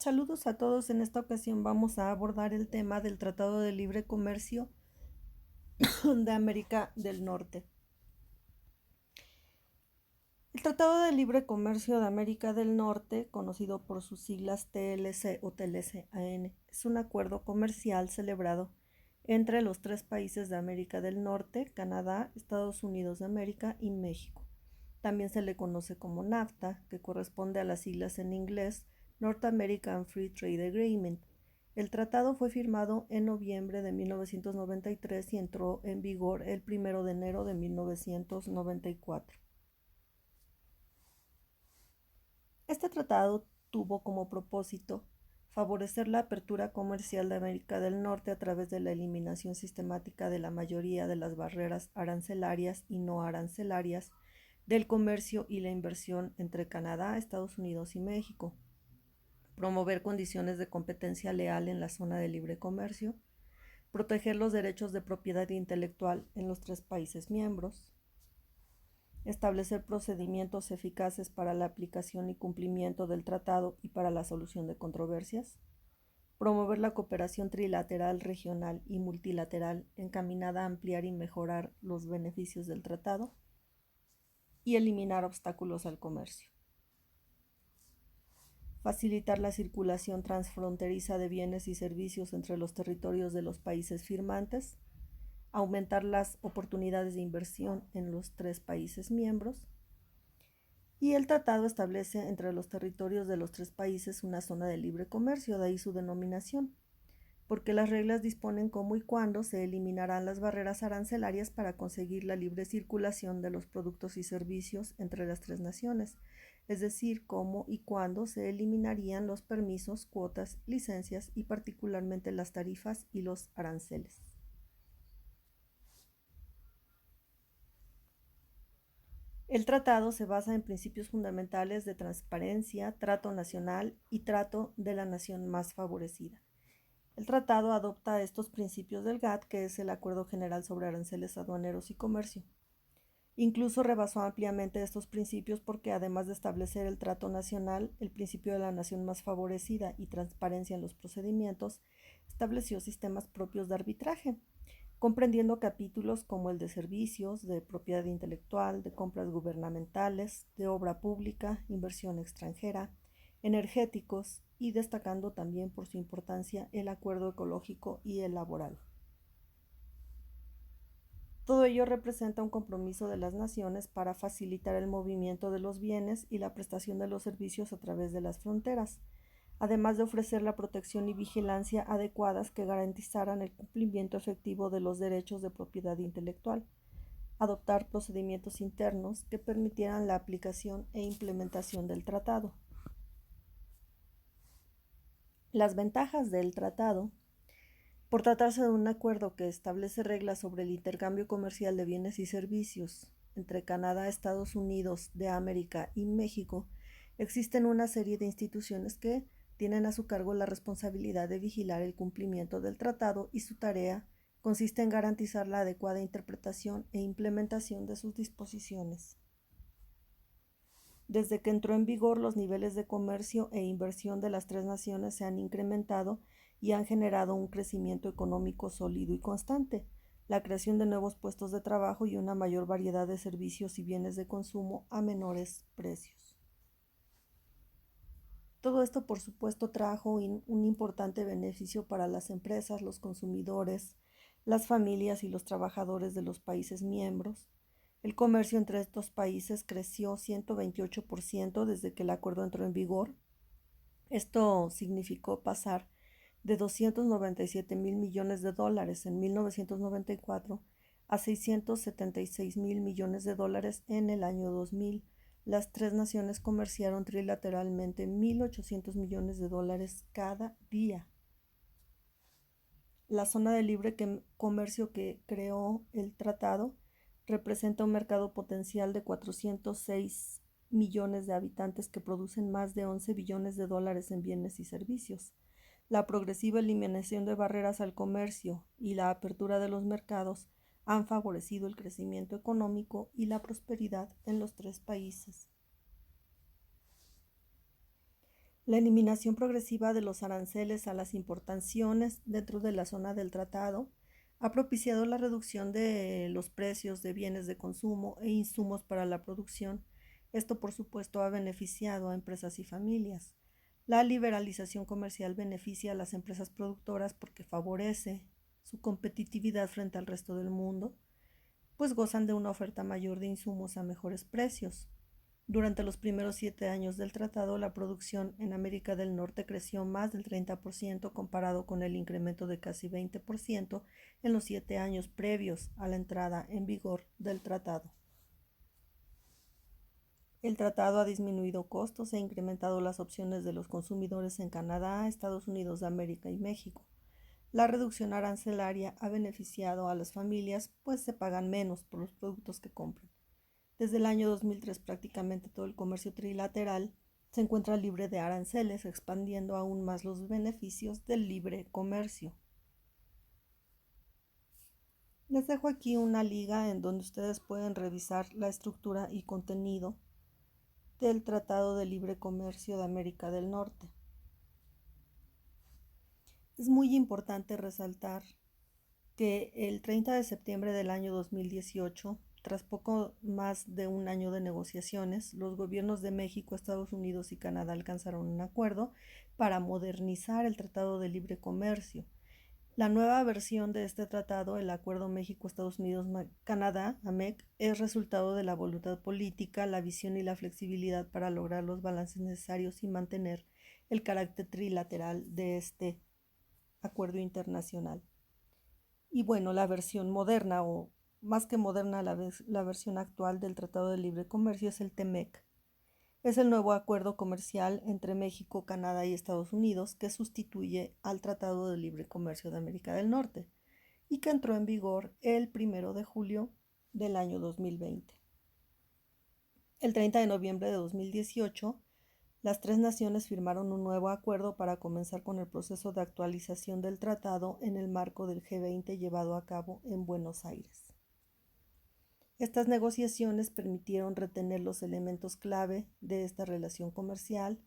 Saludos a todos. En esta ocasión vamos a abordar el tema del Tratado de Libre Comercio de América del Norte. El Tratado de Libre Comercio de América del Norte, conocido por sus siglas TLC o TLCAN, es un acuerdo comercial celebrado entre los tres países de América del Norte, Canadá, Estados Unidos de América y México. También se le conoce como NAFTA, que corresponde a las siglas en inglés North American Free Trade Agreement. El tratado fue firmado en noviembre de 1993 y entró en vigor el 1 de enero de 1994. Este tratado tuvo como propósito favorecer la apertura comercial de América del Norte a través de la eliminación sistemática de la mayoría de las barreras arancelarias y no arancelarias del comercio y la inversión entre Canadá, Estados Unidos y México, promover condiciones de competencia leal en la zona de libre comercio, proteger los derechos de propiedad intelectual en los tres países miembros, establecer procedimientos eficaces para la aplicación y cumplimiento del tratado y para la solución de controversias, promover la cooperación trilateral, regional y multilateral encaminada a ampliar y mejorar los beneficios del tratado, y eliminar obstáculos al comercio. Facilitar la circulación transfronteriza de bienes y servicios entre los territorios de los países firmantes, aumentar las oportunidades de inversión en los tres países miembros, y el tratado establece entre los territorios de los tres países una zona de libre comercio, de ahí su denominación, porque las reglas disponen cómo y cuándo se eliminarán las barreras arancelarias para conseguir la libre circulación de los productos y servicios entre las tres naciones, es decir, cómo y cuándo se eliminarían los permisos, cuotas, licencias y particularmente las tarifas y los aranceles. El tratado se basa en principios fundamentales de transparencia, trato nacional y trato de la nación más favorecida. El tratado adopta estos principios del GATT, que es el Acuerdo General sobre Aranceles Aduaneros y Comercio. Incluso rebasó ampliamente estos principios porque, además de establecer el trato nacional, el principio de la nación más favorecida y transparencia en los procedimientos, estableció sistemas propios de arbitraje, comprendiendo capítulos como el de servicios, de propiedad intelectual, de compras gubernamentales, de obra pública, inversión extranjera, energéticos y destacando también por su importancia el acuerdo ecológico y el laboral. Todo ello representa un compromiso de las naciones para facilitar el movimiento de los bienes y la prestación de los servicios a través de las fronteras, además de ofrecer la protección y vigilancia adecuadas que garantizaran el cumplimiento efectivo de los derechos de propiedad intelectual, adoptar procedimientos internos que permitieran la aplicación e implementación del tratado. Las ventajas del tratado. Por tratarse de un acuerdo que establece reglas sobre el intercambio comercial de bienes y servicios entre Canadá, Estados Unidos de América y México, existen una serie de instituciones que tienen a su cargo la responsabilidad de vigilar el cumplimiento del tratado y su tarea consiste en garantizar la adecuada interpretación e implementación de sus disposiciones. Desde que entró en vigor, los niveles de comercio e inversión de las tres naciones se han incrementado y han generado un crecimiento económico sólido y constante, la creación de nuevos puestos de trabajo y una mayor variedad de servicios y bienes de consumo a menores precios. Todo esto, por supuesto, trajo un importante beneficio para las empresas, los consumidores, las familias y los trabajadores de los países miembros. El comercio entre estos países creció 128% desde que el acuerdo entró en vigor. Esto significó pasar de 297 mil millones de dólares en 1994 a 676 mil millones de dólares en el año 2000. Las tres naciones comerciaron trilateralmente 1.800 millones de dólares cada día. La zona de libre comercio que creó el tratado representa un mercado potencial de 406 millones de habitantes que producen más de 11 billones de dólares en bienes y servicios. La progresiva eliminación de barreras al comercio y la apertura de los mercados han favorecido el crecimiento económico y la prosperidad en los tres países. La eliminación progresiva de los aranceles a las importaciones dentro de la zona del tratado ha propiciado la reducción de los precios de bienes de consumo e insumos para la producción. Esto, por supuesto, ha beneficiado a empresas y familias. La liberalización comercial beneficia a las empresas productoras porque favorece su competitividad frente al resto del mundo, pues gozan de una oferta mayor de insumos a mejores precios. Durante los primeros 7 años del tratado, la producción en América del Norte creció más del 30% comparado con el incremento de casi 20% en los 7 años previos a la entrada en vigor del tratado. El tratado ha disminuido costos e incrementado las opciones de los consumidores en Canadá, Estados Unidos de América y México. La reducción arancelaria ha beneficiado a las familias, pues se pagan menos por los productos que compran. Desde el año 2003 prácticamente todo el comercio trilateral se encuentra libre de aranceles, expandiendo aún más los beneficios del libre comercio. Les dejo aquí una liga en donde ustedes pueden revisar la estructura y contenido del Tratado de Libre Comercio de América del Norte. Es muy importante resaltar que el 30 de septiembre del año 2018, tras poco más de un año de negociaciones, los gobiernos de México, Estados Unidos y Canadá alcanzaron un acuerdo para modernizar el Tratado de Libre Comercio. La nueva versión de este tratado, el Acuerdo México-Estados Unidos-Canadá, AMEC, es resultado de la voluntad política, la visión y la flexibilidad para lograr los balances necesarios y mantener el carácter trilateral de este acuerdo internacional. Y bueno, la versión moderna, o más que moderna, la versión actual del Tratado de Libre Comercio es el TEMEC. Es el nuevo acuerdo comercial entre México, Canadá y Estados Unidos que sustituye al Tratado de Libre Comercio de América del Norte y que entró en vigor el 1 de julio del año 2020. El 30 de noviembre de 2018, las tres naciones firmaron un nuevo acuerdo para comenzar con el proceso de actualización del tratado en el marco del G20 llevado a cabo en Buenos Aires. Estas negociaciones permitieron retener los elementos clave de esta relación comercial,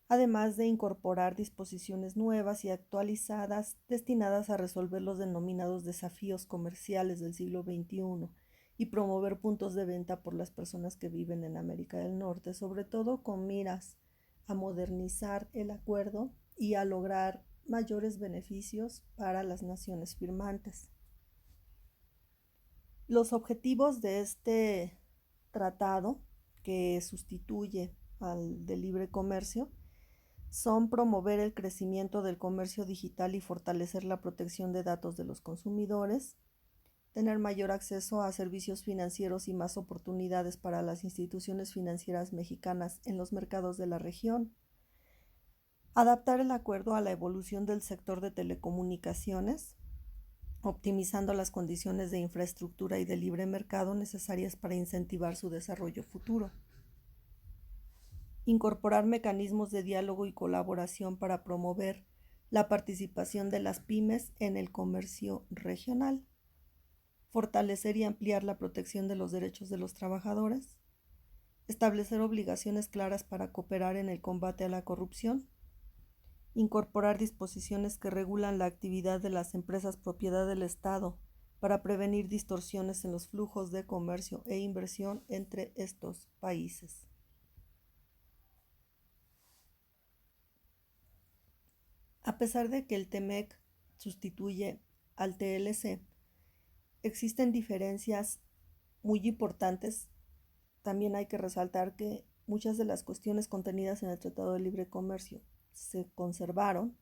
además de incorporar disposiciones nuevas y actualizadas destinadas a resolver los denominados desafíos comerciales del siglo XXI y promover puntos de venta por las personas que viven en América del Norte, sobre todo con miras a modernizar el acuerdo y a lograr mayores beneficios para las naciones firmantes. Los objetivos de este tratado, que sustituye al de libre comercio, son promover el crecimiento del comercio digital y fortalecer la protección de datos de los consumidores, tener mayor acceso a servicios financieros y más oportunidades para las instituciones financieras mexicanas en los mercados de la región, adaptar el acuerdo a la evolución del sector de telecomunicaciones, optimizando las condiciones de infraestructura y de libre mercado necesarias para incentivar su desarrollo futuro. Incorporar mecanismos de diálogo y colaboración para promover la participación de las pymes en el comercio regional. Fortalecer y ampliar la protección de los derechos de los trabajadores. Establecer obligaciones claras para cooperar en el combate a la corrupción. Incorporar disposiciones que regulan la actividad de las empresas propiedad del Estado para prevenir distorsiones en los flujos de comercio e inversión entre estos países. A pesar de que el TEMEC sustituye al TLC, existen diferencias muy importantes. También hay que resaltar que muchas de las cuestiones contenidas en el Tratado de Libre Comercio se conservaron.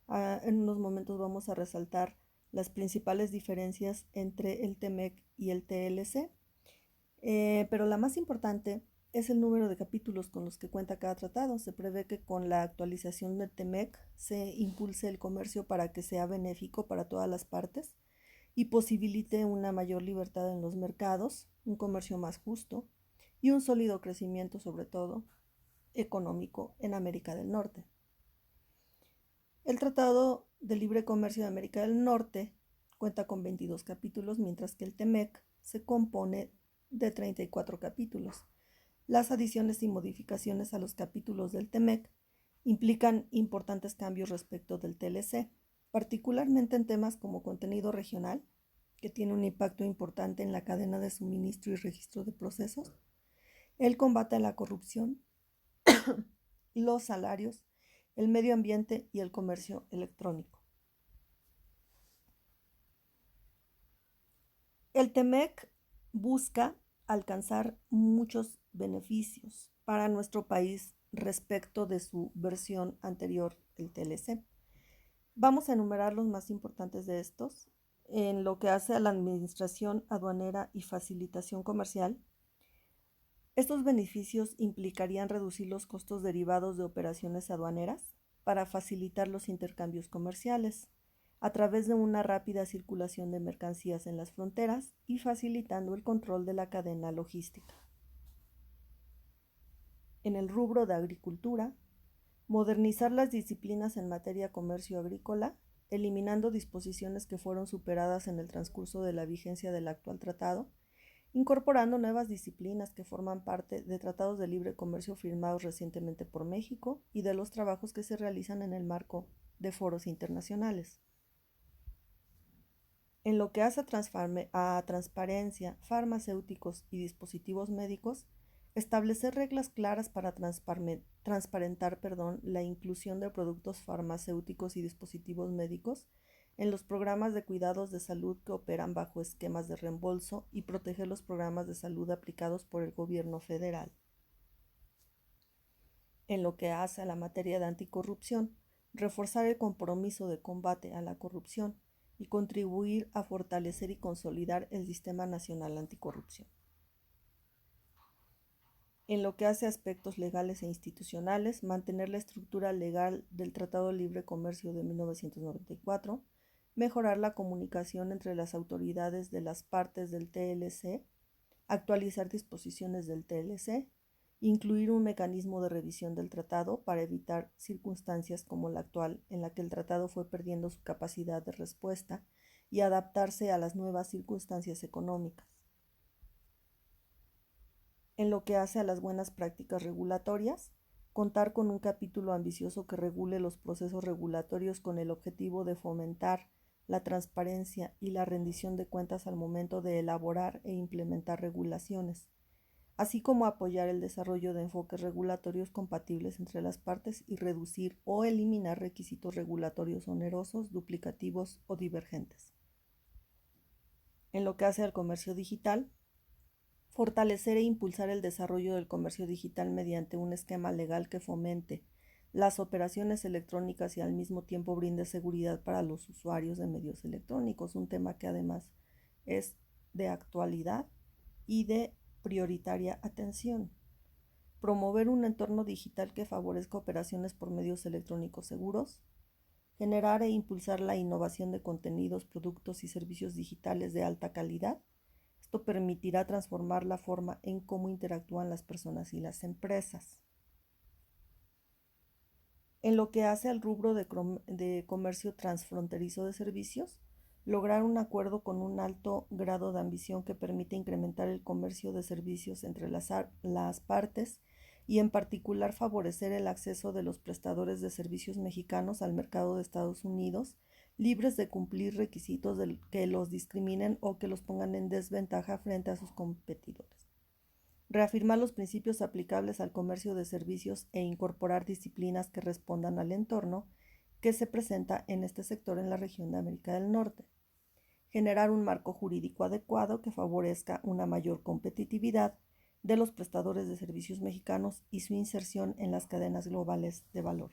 En unos momentos vamos a resaltar las principales diferencias entre el TEMEC y el TLC, pero la más importante es el número de capítulos con los que cuenta cada tratado. Se prevé que con la actualización del TEMEC se impulse el comercio para que sea benéfico para todas las partes y posibilite una mayor libertad en los mercados, un comercio más justo y un sólido crecimiento, sobre todo económico, en América del Norte. El Tratado de Libre Comercio de América del Norte cuenta con 22 capítulos, mientras que el TEMEC se compone de 34 capítulos. Las adiciones y modificaciones a los capítulos del TEMEC implican importantes cambios respecto del TLC, particularmente en temas como contenido regional, que tiene un impacto importante en la cadena de suministro y registro de procesos, el combate a la corrupción, los salarios, el medio ambiente y el comercio electrónico. El TEMEC busca alcanzar muchos beneficios para nuestro país respecto de su versión anterior, el TLC. Vamos a enumerar los más importantes de estos. En lo que hace a la administración aduanera y facilitación comercial, estos beneficios implicarían reducir los costos derivados de operaciones aduaneras para facilitar los intercambios comerciales a través de una rápida circulación de mercancías en las fronteras y facilitando el control de la cadena logística. En el rubro de agricultura, modernizar las disciplinas en materia comercio agrícola, eliminando disposiciones que fueron superadas en el transcurso de la vigencia del actual tratado, incorporando nuevas disciplinas que forman parte de tratados de libre comercio firmados recientemente por México y de los trabajos que se realizan en el marco de foros internacionales. En lo que hace a transparencia, farmacéuticos y dispositivos médicos, establecer reglas claras para transparentar la inclusión de productos farmacéuticos y dispositivos médicos en los programas de cuidados de salud que operan bajo esquemas de reembolso y proteger los programas de salud aplicados por el gobierno federal. En lo que hace a la materia de anticorrupción, reforzar el compromiso de combate a la corrupción y contribuir a fortalecer y consolidar el Sistema Nacional Anticorrupción. En lo que hace a aspectos legales e institucionales, mantener la estructura legal del Tratado de Libre Comercio de 1994, mejorar la comunicación entre las autoridades de las partes del TLC, actualizar disposiciones del TLC, incluir un mecanismo de revisión del tratado para evitar circunstancias como la actual, en la que el tratado fue perdiendo su capacidad de respuesta y adaptarse a las nuevas circunstancias económicas. En lo que hace a las buenas prácticas regulatorias, contar con un capítulo ambicioso que regule los procesos regulatorios con el objetivo de fomentar la transparencia y la rendición de cuentas al momento de elaborar e implementar regulaciones, así como apoyar el desarrollo de enfoques regulatorios compatibles entre las partes y reducir o eliminar requisitos regulatorios onerosos, duplicativos o divergentes. En lo que hace al comercio digital, fortalecer e impulsar el desarrollo del comercio digital mediante un esquema legal que fomente las operaciones electrónicas y al mismo tiempo brinde seguridad para los usuarios de medios electrónicos, un tema que además es de actualidad y de prioritaria atención. Promover un entorno digital que favorezca operaciones por medios electrónicos seguros. Generar e impulsar la innovación de contenidos, productos y servicios digitales de alta calidad. Esto permitirá transformar la forma en cómo interactúan las personas y las empresas. En lo que hace al rubro de comercio transfronterizo de servicios, lograr un acuerdo con un alto grado de ambición que permite incrementar el comercio de servicios entre las partes y en particular favorecer el acceso de los prestadores de servicios mexicanos al mercado de Estados Unidos, libres de cumplir requisitos que los discriminen o que los pongan en desventaja frente a sus competidores. Reafirmar los principios aplicables al comercio de servicios e incorporar disciplinas que respondan al entorno que se presenta en este sector en la región de América del Norte. Generar un marco jurídico adecuado que favorezca una mayor competitividad de los prestadores de servicios mexicanos y su inserción en las cadenas globales de valor.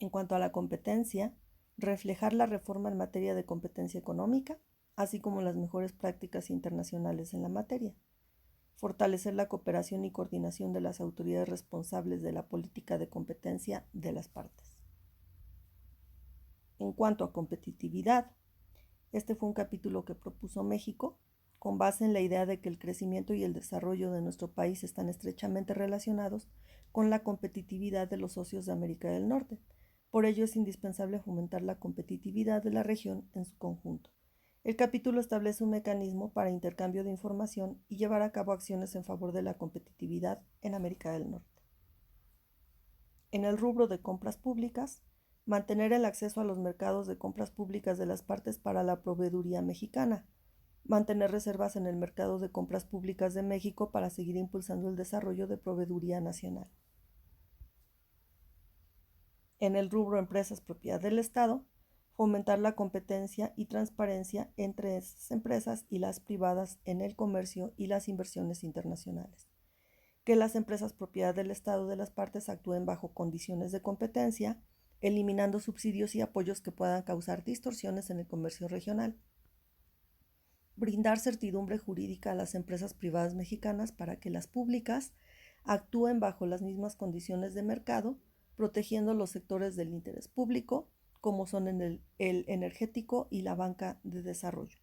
En cuanto a la competencia, reflejar la reforma en materia de competencia económica, así como las mejores prácticas internacionales en la materia. Fortalecer la cooperación y coordinación de las autoridades responsables de la política de competencia de las partes. En cuanto a competitividad, este fue un capítulo que propuso México, con base en la idea de que el crecimiento y el desarrollo de nuestro país están estrechamente relacionados con la competitividad de los socios de América del Norte. Por ello es indispensable fomentar la competitividad de la región en su conjunto. El capítulo establece un mecanismo para intercambio de información y llevar a cabo acciones en favor de la competitividad en América del Norte. En el rubro de compras públicas, mantener el acceso a los mercados de compras públicas de las partes para la proveeduría mexicana, mantener reservas en el mercado de compras públicas de México para seguir impulsando el desarrollo de proveeduría nacional. En el rubro empresas propiedad del Estado, fomentar la competencia y transparencia entre esas empresas y las privadas en el comercio y las inversiones internacionales. Que las empresas propiedad del Estado de las partes actúen bajo condiciones de competencia, eliminando subsidios y apoyos que puedan causar distorsiones en el comercio regional. Brindar certidumbre jurídica a las empresas privadas mexicanas para que las públicas actúen bajo las mismas condiciones de mercado, protegiendo los sectores del interés público, como son el energético y la banca de desarrollo.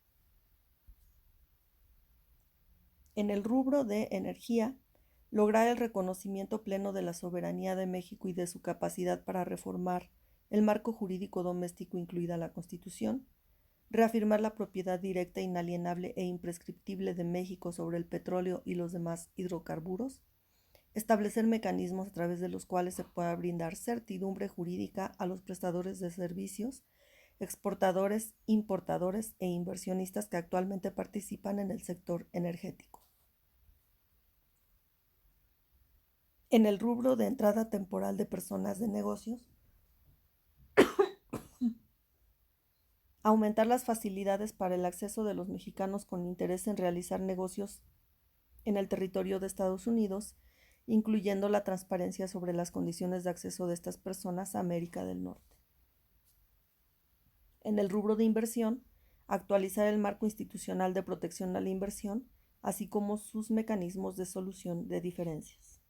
En el rubro de energía, lograr el reconocimiento pleno de la soberanía de México y de su capacidad para reformar el marco jurídico doméstico, incluida la Constitución, reafirmar la propiedad directa, inalienable e imprescriptible de México sobre el petróleo y los demás hidrocarburos, establecer mecanismos a través de los cuales se pueda brindar certidumbre jurídica a los prestadores de servicios, exportadores, importadores e inversionistas que actualmente participan en el sector energético. En el rubro de entrada temporal de personas de negocios, aumentar las facilidades para el acceso de los mexicanos con interés en realizar negocios en el territorio de Estados Unidos, incluyendo la transparencia sobre las condiciones de acceso de estas personas a América del Norte. En el rubro de inversión, actualizar el marco institucional de protección a la inversión, así como sus mecanismos de solución de diferencias.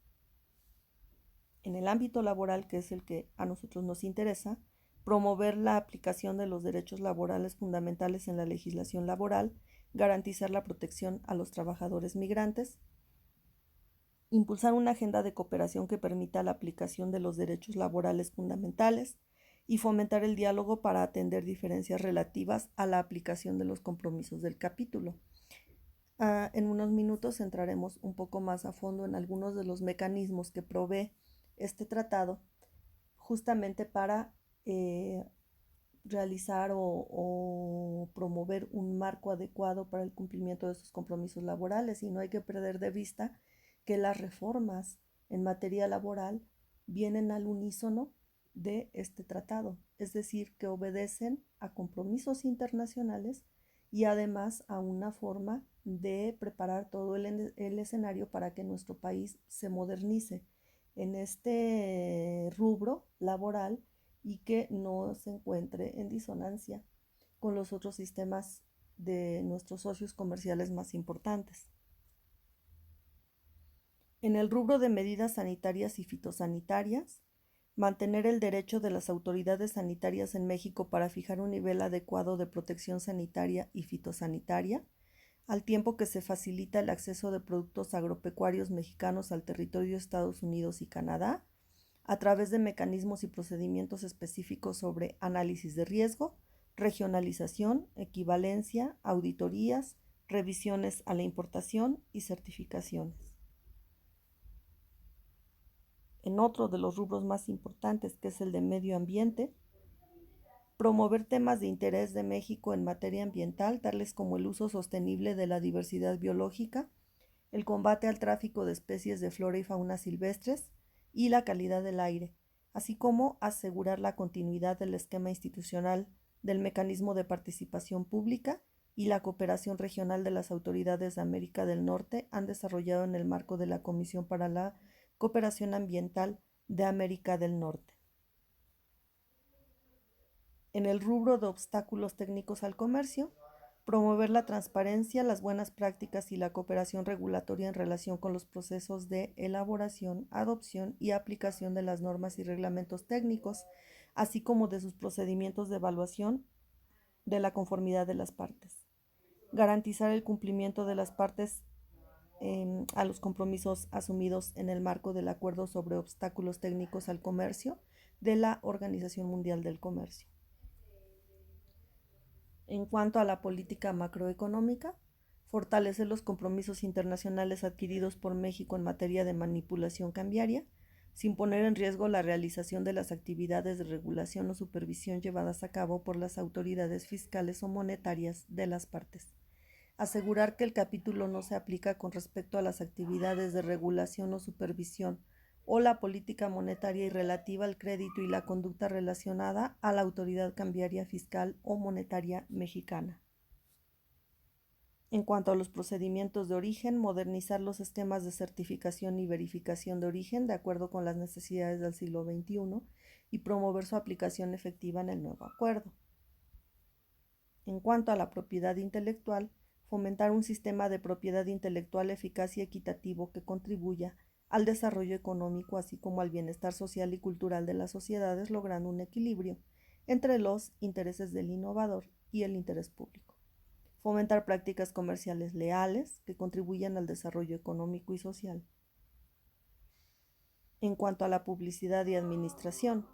En el ámbito laboral, que es el que a nosotros nos interesa, promover la aplicación de los derechos laborales fundamentales en la legislación laboral, garantizar la protección a los trabajadores migrantes, impulsar una agenda de cooperación que permita la aplicación de los derechos laborales fundamentales y fomentar el diálogo para atender diferencias relativas a la aplicación de los compromisos del capítulo. En unos minutos entraremos un poco más a fondo en algunos de los mecanismos que provee este tratado justamente para realizar o promover un marco adecuado para el cumplimiento de sus compromisos laborales, y no hay que perder de vista que las reformas en materia laboral vienen al unísono de este tratado, es decir, que obedecen a compromisos internacionales y además a una forma de preparar todo el escenario para que nuestro país se modernice en este rubro laboral y que no se encuentre en disonancia con los otros sistemas de nuestros socios comerciales más importantes. En el rubro de medidas sanitarias y fitosanitarias, mantener el derecho de las autoridades sanitarias en México para fijar un nivel adecuado de protección sanitaria y fitosanitaria, al tiempo que se facilita el acceso de productos agropecuarios mexicanos al territorio de Estados Unidos y Canadá, a través de mecanismos y procedimientos específicos sobre análisis de riesgo, regionalización, equivalencia, auditorías, revisiones a la importación y certificaciones. En otro de los rubros más importantes, que es el de medio ambiente, promover temas de interés de México en materia ambiental, tales como el uso sostenible de la diversidad biológica, el combate al tráfico de especies de flora y fauna silvestres y la calidad del aire, así como asegurar la continuidad del esquema institucional del mecanismo de participación pública y la cooperación regional de las autoridades de América del Norte han desarrollado en el marco de la Comisión para la Cooperación Ambiental de América del Norte. En el rubro de obstáculos técnicos al comercio, promover la transparencia, las buenas prácticas y la cooperación regulatoria en relación con los procesos de elaboración, adopción y aplicación de las normas y reglamentos técnicos, así como de sus procedimientos de evaluación de la conformidad de las partes. Garantizar el cumplimiento de las partes a los compromisos asumidos en el marco del Acuerdo sobre Obstáculos Técnicos al Comercio de la Organización Mundial del Comercio. En cuanto a la política macroeconómica, fortalecer los compromisos internacionales adquiridos por México en materia de manipulación cambiaria, sin poner en riesgo la realización de las actividades de regulación o supervisión llevadas a cabo por las autoridades fiscales o monetarias de las partes. Asegurar que el capítulo no se aplica con respecto a las actividades de regulación o supervisión o la política monetaria y relativa al crédito y la conducta relacionada a la autoridad cambiaria fiscal o monetaria mexicana. En cuanto a los procedimientos de origen, modernizar los esquemas de certificación y verificación de origen de acuerdo con las necesidades del siglo XXI y promover su aplicación efectiva en el nuevo acuerdo. En cuanto a la propiedad intelectual, fomentar un sistema de propiedad intelectual eficaz y equitativo que contribuya al desarrollo económico así como al bienestar social y cultural de las sociedades, logrando un equilibrio entre los intereses del innovador y el interés público. Fomentar prácticas comerciales leales que contribuyan al desarrollo económico y social. En cuanto a la publicidad y administración,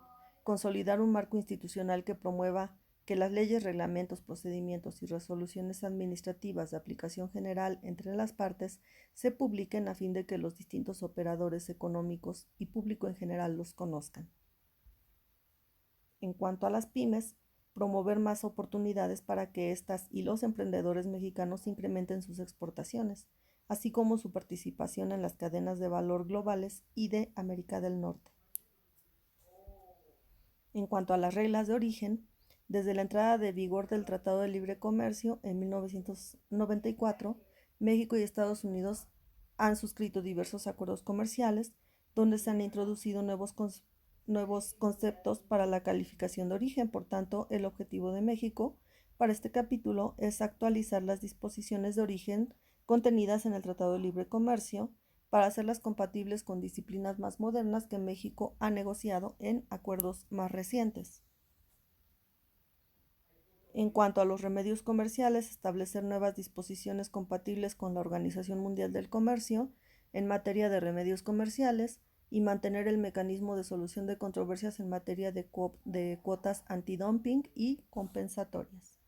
consolidar un marco institucional que promueva que las leyes, reglamentos, procedimientos y resoluciones administrativas de aplicación general entre las partes se publiquen a fin de que los distintos operadores económicos y público en general los conozcan. En cuanto a las pymes, promover más oportunidades para que éstas y los emprendedores mexicanos incrementen sus exportaciones, así como su participación en las cadenas de valor globales y de América del Norte. En cuanto a las reglas de origen, desde la entrada de vigor del Tratado de Libre Comercio en 1994, México y Estados Unidos han suscrito diversos acuerdos comerciales donde se han introducido nuevos conceptos para la calificación de origen. Por tanto, el objetivo de México para este capítulo es actualizar las disposiciones de origen contenidas en el Tratado de Libre Comercio para hacerlas compatibles con disciplinas más modernas que México ha negociado en acuerdos más recientes. En cuanto a los remedios comerciales, establecer nuevas disposiciones compatibles con la Organización Mundial del Comercio en materia de remedios comerciales y mantener el mecanismo de solución de controversias en materia de cuotas antidumping y compensatorias.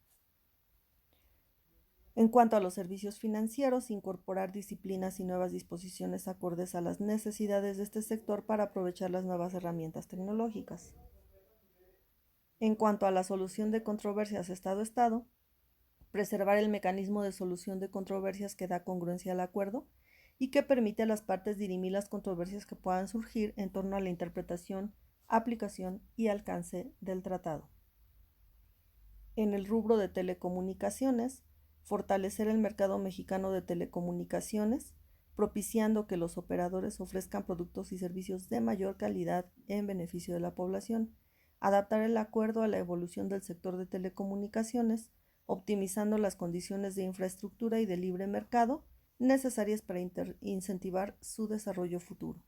En cuanto a los servicios financieros, incorporar disciplinas y nuevas disposiciones acordes a las necesidades de este sector para aprovechar las nuevas herramientas tecnológicas. En cuanto a la solución de controversias Estado-Estado, preservar el mecanismo de solución de controversias que da congruencia al acuerdo y que permite a las partes dirimir las controversias que puedan surgir en torno a la interpretación, aplicación y alcance del tratado. En el rubro de telecomunicaciones, fortalecer el mercado mexicano de telecomunicaciones, propiciando que los operadores ofrezcan productos y servicios de mayor calidad en beneficio de la población, adaptar el acuerdo a la evolución del sector de telecomunicaciones, optimizando las condiciones de infraestructura y de libre mercado necesarias para incentivar su desarrollo futuro.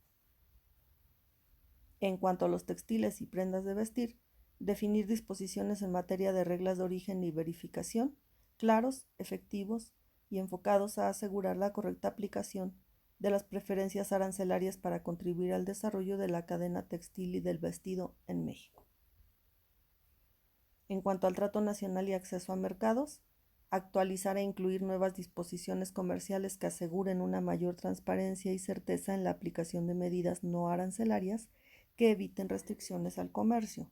En cuanto a los textiles y prendas de vestir, definir disposiciones en materia de reglas de origen y verificación, claros, efectivos y enfocados a asegurar la correcta aplicación de las preferencias arancelarias para contribuir al desarrollo de la cadena textil y del vestido en México. En cuanto al trato nacional y acceso a mercados, actualizar e incluir nuevas disposiciones comerciales que aseguren una mayor transparencia y certeza en la aplicación de medidas no arancelarias que eviten restricciones al comercio.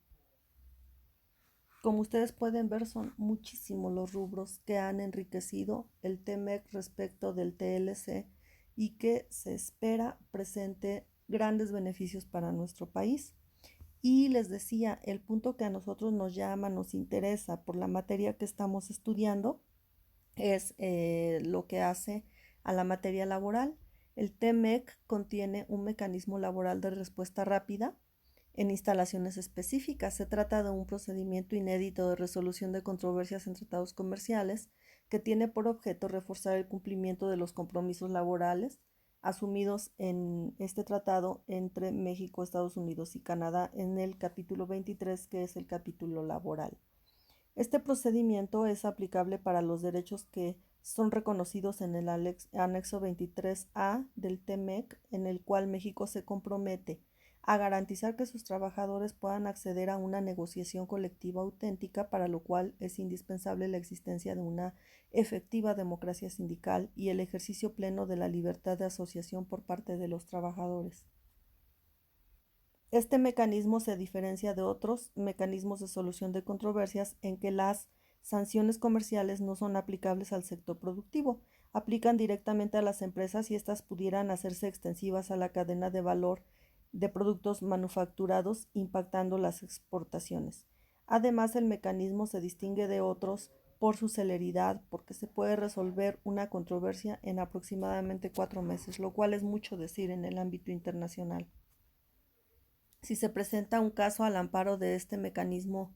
Como ustedes pueden ver, son muchísimos los rubros que han enriquecido el TMEC respecto del TLC y que se espera presente grandes beneficios para nuestro país. Y les decía, el punto que a nosotros nos llama, nos interesa por la materia que estamos estudiando es lo que hace a la materia laboral. El TMEC contiene un mecanismo laboral de respuesta rápida en instalaciones específicas. Se trata de un procedimiento inédito de resolución de controversias en tratados comerciales que tiene por objeto reforzar el cumplimiento de los compromisos laborales asumidos en este tratado entre México, Estados Unidos y Canadá en el capítulo 23, que es el capítulo laboral. Este procedimiento es aplicable para los derechos que son reconocidos en el anexo 23A del TMEC, en el cual México se compromete a garantizar que sus trabajadores puedan acceder a una negociación colectiva auténtica, para lo cual es indispensable la existencia de una efectiva democracia sindical y el ejercicio pleno de la libertad de asociación por parte de los trabajadores. Este mecanismo se diferencia de otros mecanismos de solución de controversias en que las sanciones comerciales no son aplicables al sector productivo, aplican directamente a las empresas y éstas pudieran hacerse extensivas a la cadena de valor de productos manufacturados, impactando las exportaciones. Además, el mecanismo se distingue de otros por su celeridad, porque se puede resolver una controversia en aproximadamente 4 meses, lo cual es mucho decir en el ámbito internacional. Si se presenta un caso al amparo de este mecanismo,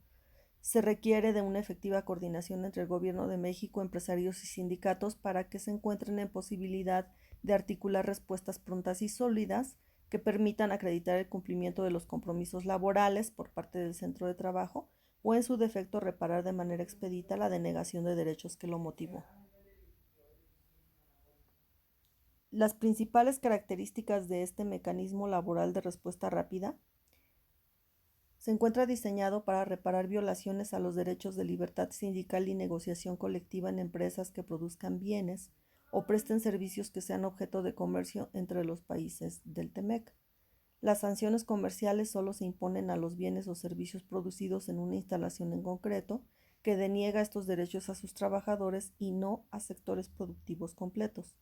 se requiere de una efectiva coordinación entre el Gobierno de México, empresarios y sindicatos para que se encuentren en posibilidad de articular respuestas prontas y sólidas que permitan acreditar el cumplimiento de los compromisos laborales por parte del centro de trabajo o, en su defecto, reparar de manera expedita la denegación de derechos que lo motivó. Las principales características de este mecanismo laboral de respuesta rápida: se encuentra diseñado para reparar violaciones a los derechos de libertad sindical y negociación colectiva en empresas que produzcan bienes o presten servicios que sean objeto de comercio entre los países del TEMEC. Las sanciones comerciales solo se imponen a los bienes o servicios producidos en una instalación en concreto que deniega estos derechos a sus trabajadores y no a sectores productivos completos.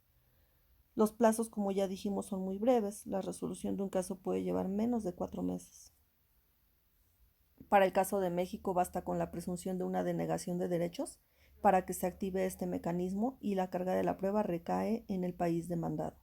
Los plazos, como ya dijimos, son muy breves. La resolución de un caso puede llevar menos de 4 meses. Para el caso de México basta con la presunción de una denegación de derechos para que se active este mecanismo y la carga de la prueba recae en el país demandado.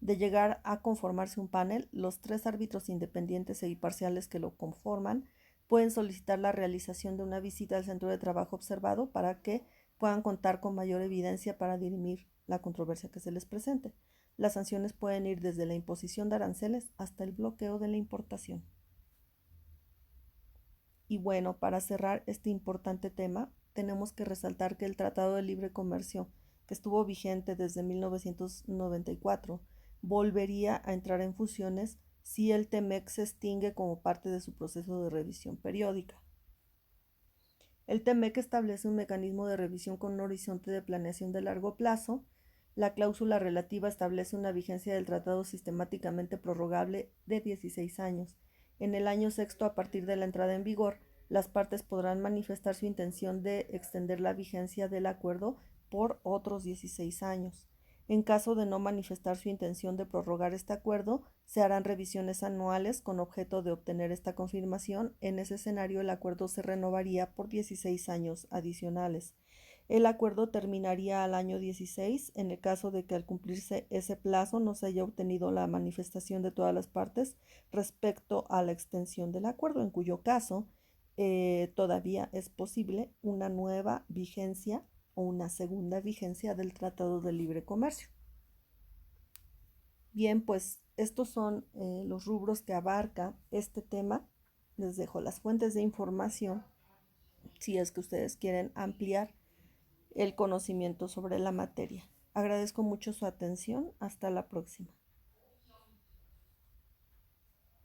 De llegar a conformarse un panel, los 3 árbitros independientes e imparciales que lo conforman pueden solicitar la realización de una visita al centro de trabajo observado para que puedan contar con mayor evidencia para dirimir la controversia que se les presente. Las sanciones pueden ir desde la imposición de aranceles hasta el bloqueo de la importación. Y bueno, para cerrar este importante tema, tenemos que resaltar que el Tratado de Libre Comercio, que estuvo vigente desde 1994, volvería a entrar en funciones si el TEMEC se extingue como parte de su proceso de revisión periódica. El TEMEC establece un mecanismo de revisión con un horizonte de planeación de largo plazo. La cláusula relativa establece una vigencia del tratado sistemáticamente prorrogable de 16 años. En el año sexto, a partir de la entrada en vigor, las partes podrán manifestar su intención de extender la vigencia del acuerdo por otros 16 años. En caso de no manifestar su intención de prorrogar este acuerdo, se harán revisiones anuales con objeto de obtener esta confirmación. En ese escenario, el acuerdo se renovaría por 16 años adicionales. El acuerdo terminaría al año 16 en el caso de que al cumplirse ese plazo no se haya obtenido la manifestación de todas las partes respecto a la extensión del acuerdo, en cuyo caso todavía es posible una nueva vigencia o una segunda vigencia del Tratado de Libre Comercio. Bien, pues estos son los rubros que abarca este tema. Les dejo las fuentes de información si es que ustedes quieren ampliar el conocimiento sobre la materia. Agradezco mucho su atención. Hasta la próxima.